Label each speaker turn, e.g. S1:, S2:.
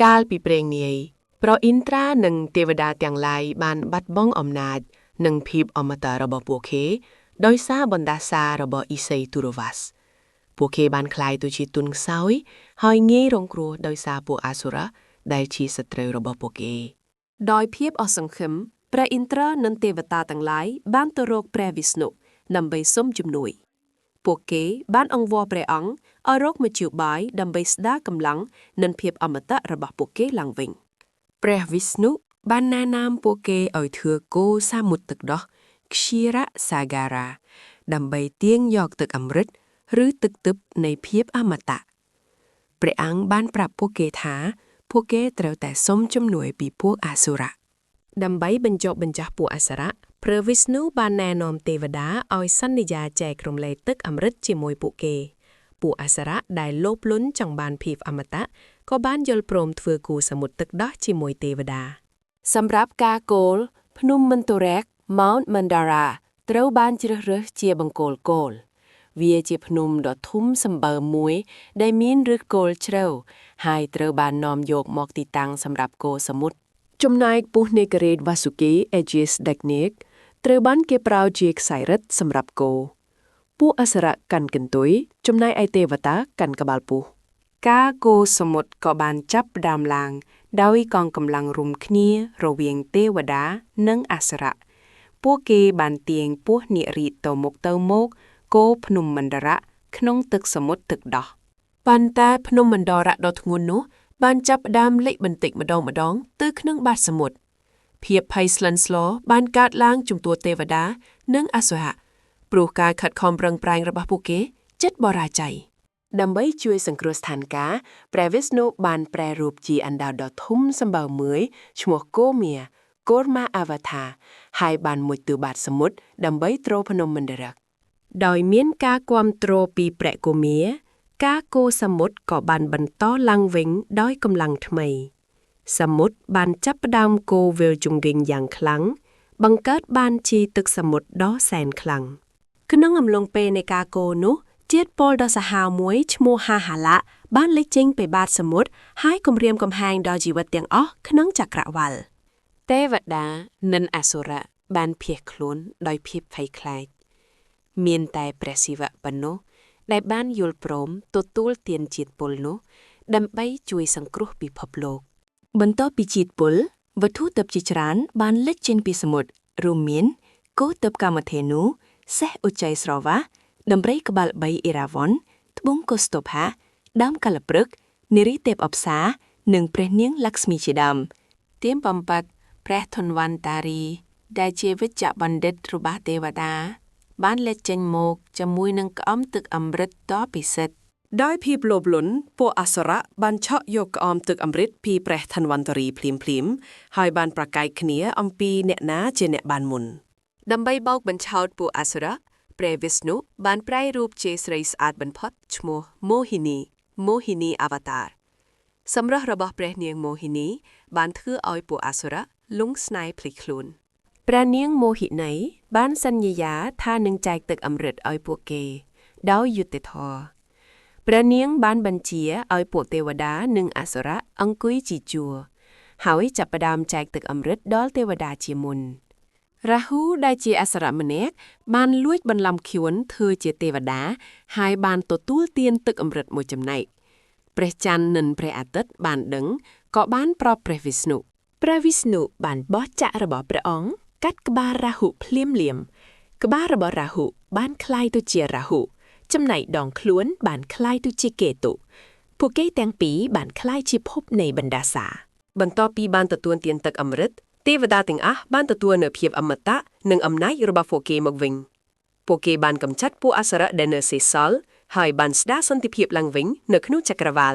S1: កាលពីព្រេងនាយប្រអ៊ីនត្រានិងទេវតាទាំងឡាយបានបាត់បង់អំណាចនិងភាពអមតៈរបស់ពួកគេដោយសារបណ្ដាសារបស់អ៊ីសីទូរ៉ូវ៉ាសពួកគេបានក្លាយទៅជាទុនខ្សោយហើយងាយរងគ្រោះដោយសារពួកអាសូរ៉ាដែលជាសត្រូវរបស់ពួកគេដោយភាពអសង្ឃឹមព្រះឥន្ទ្រនិងទេវតាទាំងឡាយបានទៅរកព្រះវិស្ណុដើម្បីសុំជំនួយពួកគេបានអង្វរព្រះអង្គឲ្យរកមធ្យោបាយដើម្បីស្ដារកម្លាំងនិងភាពអមតៈរបស់ពួកគេឡើងវិញព្រះវិស្ណុបានណែនាំពួកគេឲ្យធ្វើគោសាមុទ្រទឹកដោះខ្ជារៈសាហ្គារ៉ាដើម្បីទាញយកទឹកអម្រឹតឬទឹកទិព្វនៃភាពអមតៈព្រះអង្គបានប្រាប់ពួកគេថាពួកគេត្រូវតែសុំជំនួយពីពួកអាសុរៈដើម្បីបញ្ចុះបញ្ចាស់ពួកអាសុរៈព្រះវិស្ណុបានណែនាំទេវតាឲ្យសន្យាចែករំលែកទឹកអម្រឹតជាមួយពួកគេពួកអាសុរៈដែលលោភលន់ចង់បានភាពអមតៈក៏បានយល់ព្រមធ្វើគូសមុទ្រទឹកដោះជាមួយទេវតាសម្រាប់ការគោលភ្នំមន្តរៈ Mount Mandara ត្រូវបានជ្រើសរើសជាបង្គោលគោលវាជាភ្នំដ៏ធំសម្បើមមួយដែលមានឫសគល់ជ្រៅហើយត្រូវបាននាំយកមកទីតាំងសម្រាប់គោសមុទ្រចំណែកពស់នេករេតវ៉ាស៊ូគី Aegis Dagnic ត្រូវបានគេប្រើជាខ្សែរឹតសម្រាប់គោពួកអសុរៈកាន់កន្ទុយចំណែកឯទេវតាកាន់ក្បាលពស់ការគោសមុទ្រក៏បានចាប់ផ្ដើមឡើងដោយកងកម្លាំងរួមគ្នារវាងទេវតានិងអសុរៈពួកគេបានទាញពស់នារីទៅមុខទៅមកគោភ្នំមន្តរៈក្នុងទឹកសមុទ្រទឹកដោះប៉ុន្តែភ្នំមន្តរៈដ៏ធ្ងន់នោះបានចាប់ផ្ដើមលេចបន្តិចម្ដងទៅក្នុងបាតសមុទ្រភាពភ័យស្លន់ស្លោបានកើតឡើងជំទួទេវតានិងអសុរៈព្រោះការខិតខំប្រឹងប្រែងរបស់ពួកគេជិតបរាជ័យដើម្បីជួយសង្គ្រោះស្ថានភាពព្រះវិស្ណុបានប្រែរូបជាអណ្ដើកដ៏ធំសម្បើមមួយឈ្មោះគោមៀកូរម៉ាអាវតាហើយបានមុជទៅបាតសមុទ្រដើម្បីទ្រភ្នំមន្តរៈដោយមានការគាំទ្រពីព្រះគោមៀការគោសមុទ្រក៏បានបន្តឡើងវិញដោយកម្លាំងថ្មីសមុទ្របានចាប់ផ្ដើមគោវិលជង្វេងយ៉ាងខ្លាំងបង្កើតបានជាទឹកសមុទ្រដ៏សែនខ្លាំងក្នុងអំឡុងពេលនៃការគោនោះជាតិពុលដ៏សាហាវមួយឈ្មោះហាហាឡាបានលេចចេញពីបាតសមុទ្រហើយគំរាមកំហែងដល់ជីវិតទាំងអស់ក្នុងចក្រវាឡទេវតានិងអសុរៈបានភៀសខ្លួនដោយភាពភ័យខ្លាចមានតែព្រះសិវៈប៉ុណ្ណោះដែលបានយល់ព្រមទទួលទានជាតិពុលនោះដើម្បីជួយសង្គ្រោះពិភពលោកបន្ទាប់ពីជាតិពុលវត្ថុទិព្វជាច្រើនបានលេចចេញពីសមុទ្ររួមមានគោទិព្វកាមធេនុសេះឧច្ច័យស្រវាសដំរីក្បាល3អ៊ីរ៉ាវ៉ុនត្បូងកុស្តុផាដើមកលព្រឹកនារីទេពអប្សរានិងព្រះនាងលក្ស្មីជាដើមទៀមបំបត្តិព្រះធនវន្តារីដែលជាវិជ្ជបណ្ឌិតរបស់ទេវតាបានលេចចេញមកជាមួយនឹងក្អមទឹកអម្រឹតដ៏ពិសិដ្ឋដោយភាពលោភលន់ពួកអសុរៈបានឆក់យកក្អមទឹកអម្រឹតពីព្រះធនវន្តារីភ្លាមហើយបានប្រកែកគ្នាអំពីអ្នកណាជាអ្នកបានមុនដើម្បីបោកបញ្ឆោតពួកអសុរៈព្រះវិស្ណុបានប្រែរូបជាស្រីស្អាតបំផុតឈ្មោះមោហិនីអវតារសម្រស់របស់ព្រះនាងមោហិនីបានធ្វើឲ្យពួកអសុរៈលង់ស្នេហ៍ភ្លេចខ្លួនព្រះនាងមោហិនីបានសន្យាថានឹងចែកទឹកអម្រឹតឲ្យពួកគេដោយយុត្តិធម៌ព្រះនាងបានបញ្ជាឲ្យពួកទេវតានិងអសុរៈអង្គុយជីជួរហើយចាប់ផ្ដើមចែកទឹកអម្រឹតដល់ទេវតាជាមុនរាហូដែលជាអសុរៈម្នាក់បានលួចបន្លំខួនធ្វើជាទេវតាហើយបានទទួលទានទឹកអម្រឹតមួយចំណែកព្រះច័ន្ទនិងព្រះអាទិត្យបានដឹងក៏បានប្រាប់ព្រះវិស្ណុបានបោះចាក់របស់ព្រះអង្គកាត់ក្បាលរាហុភ្លាមក្បាលរបស់រាហុបានคล้ายទៅជារាហុចំណែកដងខ្លួនបានคล้ายទៅជាកេតុពួកគេទាំងពីរបានคล้ายជាភពនៃបណ្ដាសាបន្ទាប់ពីបានទទួលទានទឹកអម្រឹតទេវតាទាំងអស់បានទទួលនូវភាពអមតៈនិងអំណាចរបស់ពួកគេមកវិញពួកគេបានកម្ចាត់ពួកអសុរៈដែលនៅសេសសល់ហើយបានស្ដារសន្តិភាពឡើងវិញនៅក្នុងចក្រវាឡ